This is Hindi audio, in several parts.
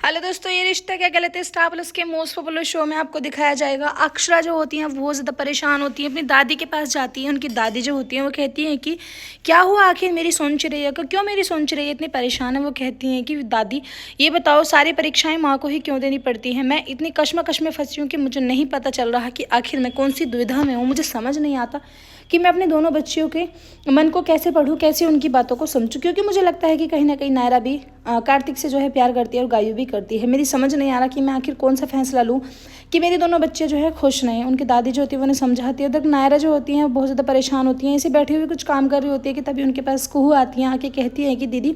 हेलो दोस्तों, ये रिश्ता क्या कहलाते हैं स्टार प्लस के मोस्ट पॉपुलर शो में आपको दिखाया जाएगा। अक्षरा जो होती हैं वो ज़्यादा परेशान होती हैं, अपनी दादी के पास जाती हैं। उनकी दादी जो होती हैं वो कहती हैं कि क्या हुआ, आखिर मेरी सोच रही है, क्यों मेरी सोच रही है, इतनी परेशान है। वो कहती हैं कि दादी ये बताओ, सारी परीक्षाएं माँ को ही क्यों देनी पड़ती हैं। मैं इतनी कश्मकश में फंसी हूँ कि मुझे नहीं पता चल रहा कि आखिर मैं कौन सी दुविधा में हूँ। मुझे समझ नहीं आता कि मैं अपने दोनों बच्चियों के मन को कैसे पढ़ूँ, कैसे उनकी बातों को समझूँ, क्योंकि मुझे लगता है कि कहीं ना कहीं नायरा भी कार्तिक से जो है प्यार करती है और गायू भी करती है। मेरी समझ नहीं आ रहा कि मैं आखिर कौन सा फैसला लूँ कि मेरे दोनों बच्चे जो है खुश रहें। उनकी दादी जो होती है वो उन्हें समझाती है, उधर नायरा जो होती हैं बहुत ज़्यादा परेशान होती हैं। ऐसे बैठी हुई कुछ काम कर रही होती है कि तभी उनके पास कुहू आती हैं, आके कहती है कि दीदी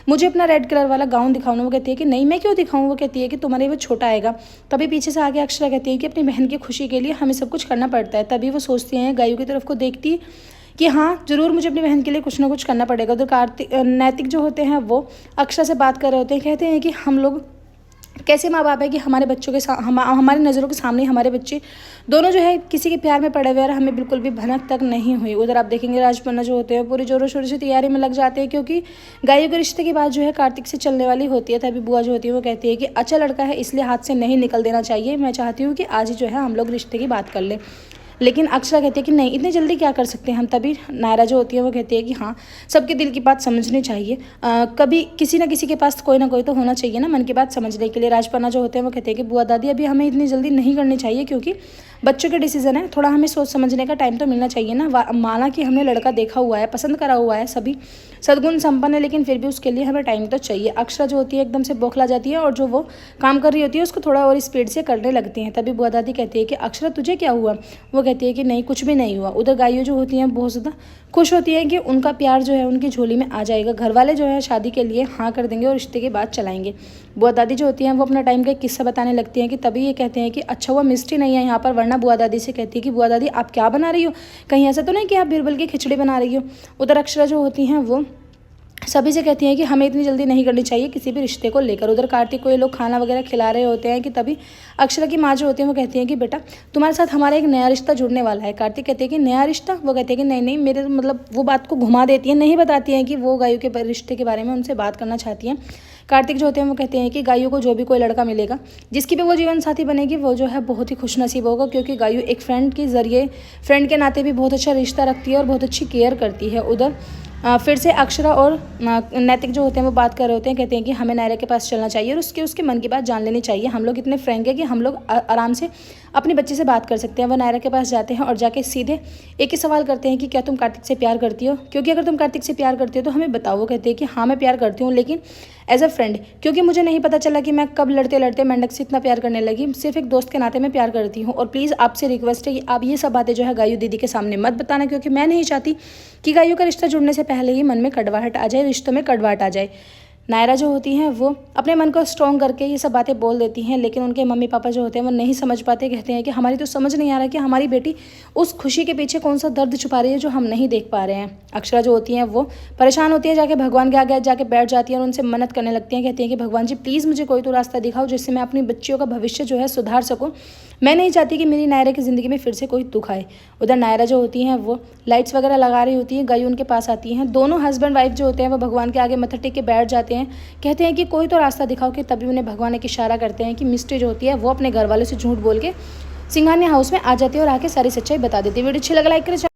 मुझे अपना रेड कलर वाला गाउन दिखाओ ना। वो कहती है कि नहीं, मैं क्यों दिखाऊँ। वो कहती है कि तुम्हारे वो छोटा आएगा। तभी पीछे से आगे अक्षरा कहती है कि अपनी बहन की खुशी के लिए हमें सब कुछ करना पड़ता है। तभी वो सोचती हैं, गायू की तरफ को देखती कि हाँ ज़रूर मुझे अपनी बहन के लिए कुछ ना कुछ करना पड़ेगा। उधर कार्तिक नैतिक जो होते हैं वो अक्षरा से बात कर रहे होते हैं, कहते हैं कि हम लोग कैसे माँ बाप है कि हमारे बच्चों के हमारी नज़रों के सामने हमारे बच्चे दोनों जो है किसी के प्यार में पड़े हुए और हमें बिल्कुल भी भनक तक नहीं हुई। उधर आप देखेंगे राजपन्ना जो होते हैं पूरी जोरों शोरों से तैयारी में लग जाते हैं, क्योंकि गायों के रिश्ते की बात जो है कार्तिक से चलने वाली होती है। तभी बुआ जो होती है वो कहती है कि अच्छा लड़का है, इसलिए हाथ से नहीं निकल देना चाहिए। मैं चाहती हूँ कि आज ही जो है हम लोग रिश्ते की बात कर लें। लेकिन अक्षरा कहती है कि नहीं, इतनी जल्दी क्या कर सकते हैं हम। तभी नायरा जो होती है वो कहती है कि हाँ सबके दिल की बात समझनी चाहिए। कभी किसी ना किसी के पास कोई ना कोई तो होना चाहिए ना मन की बात समझने के लिए। राजपन्ना जो होते हैं वो कहते हैं कि बुआ दादी अभी हमें इतनी जल्दी नहीं करनी चाहिए, क्योंकि बच्चों के डिसीजन है, थोड़ा हमें सोच समझने का टाइम तो मिलना चाहिए ना। माना कि हमने लड़का देखा हुआ है, पसंद करा हुआ है, सभी सद्गुण संपन्न है, लेकिन फिर भी उसके लिए हमें टाइम तो चाहिए। अक्षरा जो होती है एकदम से बौखला जाती है और जो वो काम कर रही होती है उसको थोड़ा और स्पीड से करने लगती हैं। तभी बुआ दादी कहती है कि अक्षरा तुझे क्या हुआ। वो कहती है कि नहीं कुछ भी नहीं हुआ। उधर गायों जो होती हैं बहुत ज़्यादा खुश होती है कि उनका प्यार जो है उनकी झोली में आ जाएगा। घर वाले जो है शादी के लिए हाँ कर देंगे और रिश्ते की बात चलाएंगे। बुआ दादी जो होती हैं वो अपना टाइम का एक किस्सा बताने लगती हैं कि तभी ये कहते हैं कि अच्छा हुआ मिस्टी नहीं है यहाँ पर, वरना बुआ दादी से कहती है कि बुआ दादी आप क्या बना रही हो, कहीं ऐसा तो नहीं कि आप बिरबल की खिचड़ी बना रही हो। उधर अक्षरा जो होती हैं वो सभी से कहती हैं कि हमें इतनी जल्दी नहीं करनी चाहिए किसी भी रिश्ते को लेकर। उधर कार्तिक को ये लोग खाना वगैरह खिला रहे होते हैं कि तभी अक्षरा की माँ जो होती है वो कहती हैं कि बेटा तुम्हारे साथ हमारा एक नया रिश्ता जुड़ने वाला है। कार्तिक कहते हैं कि नया रिश्ता। वो कहते हैं कि नहीं नहीं, मेरे मतलब वो बात को घुमा देती है, नहीं बताती हैं कि वो गायों के रिश्ते के बारे में उनसे बात करना चाहती हैं। कार्तिक जो होते हैं वो कहते हैं कि गायों को जो भी कोई लड़का मिलेगा जिसकी भी वो जीवन साथी बनेगी वो जो है बहुत ही खुशनसीब होगा, क्योंकि गायों एक फ्रेंड के जरिए, फ्रेंड के नाते भी बहुत अच्छा रिश्ता रखती है और बहुत अच्छी केयर करती है। उधर फिर से अक्षरा और नैतिक जो होते हैं वो बात कर रहे होते हैं, कहते हैं कि हमें नायरा के पास चलना चाहिए और उसके मन की बात जान लेनी चाहिए। हम लोग इतने फ्रैंक है कि हम लोग आराम से अपने बच्चे से बात कर सकते हैं। वो नायरा के पास जाते हैं और जाके सीधे एक ही सवाल करते हैं कि क्या तुम कार्तिक से प्यार करती हो, क्योंकि अगर तुम कार्तिक से प्यार करती हो तो हमें बताओ। वो कहते हैं कि हाँ मैं प्यार करती हूँ, लेकिन एज अ फ्रेंड, क्योंकि मुझे नहीं पता चला कि मैं कब लड़ते लड़ते मेंढक से इतना प्यार करने लगी। सिर्फ एक दोस्त के नाते मैं प्यार करती हूँ। और प्लीज़ आपसे रिक्वेस्ट है कि आप ये सब बातें जो है गायू दीदी के सामने मत बताना, क्योंकि मैं नहीं चाहती कि गायू का रिश्ता जुड़ने से पहले ही मन में कड़वाहट आ जाए, रिश्तों में कड़वाहट आ जाए। नायरा जो होती हैं वो अपने मन को स्ट्रॉन्ग करके ये सब बातें बोल देती हैं, लेकिन उनके मम्मी पापा जो होते हैं वो नहीं समझ पाते। कहते हैं कि हमारी तो समझ नहीं आ रहा कि हमारी बेटी उस खुशी के पीछे कौन सा दर्द छुपा रही है जो हम नहीं देख पा रहे हैं। अक्षरा जो होती हैं वो परेशान होती है, जाके भगवान के आगे जाके बैठ जाती है और उनसे मन्नत करने लगती हैं। कहती हैं कि भगवान जी प्लीज़ मुझे कोई तो रास्ता दिखाओ जिससे मैं अपनी बच्चियों का भविष्य जो है सुधार सकूँ। मैं नहीं चाहती कि मेरी नायरा की ज़िंदगी में फिर से कोई दुख आए। उधर नायरा जो होती हैं वो लाइट्स वगैरह लगा रही होती हैं, गायू उनके पास आती हैं। दोनों हस्बैंड वाइफ जो होते हैं वो भगवान के आगे मत्था टेक के बैठ जाते हैं, कहते हैं कि कोई तो रास्ता दिखाओ। कि तभी उन्हें भगवान एक इशारा करते हैं कि मिस्ट्री जो होती है वो अपने घर वालों से झूठ बोल के सिंघानिया हाउस में आ जाती है और आके सारी सच्चाई बता देती है। वीडियो अच्छी लगा लाइक करें।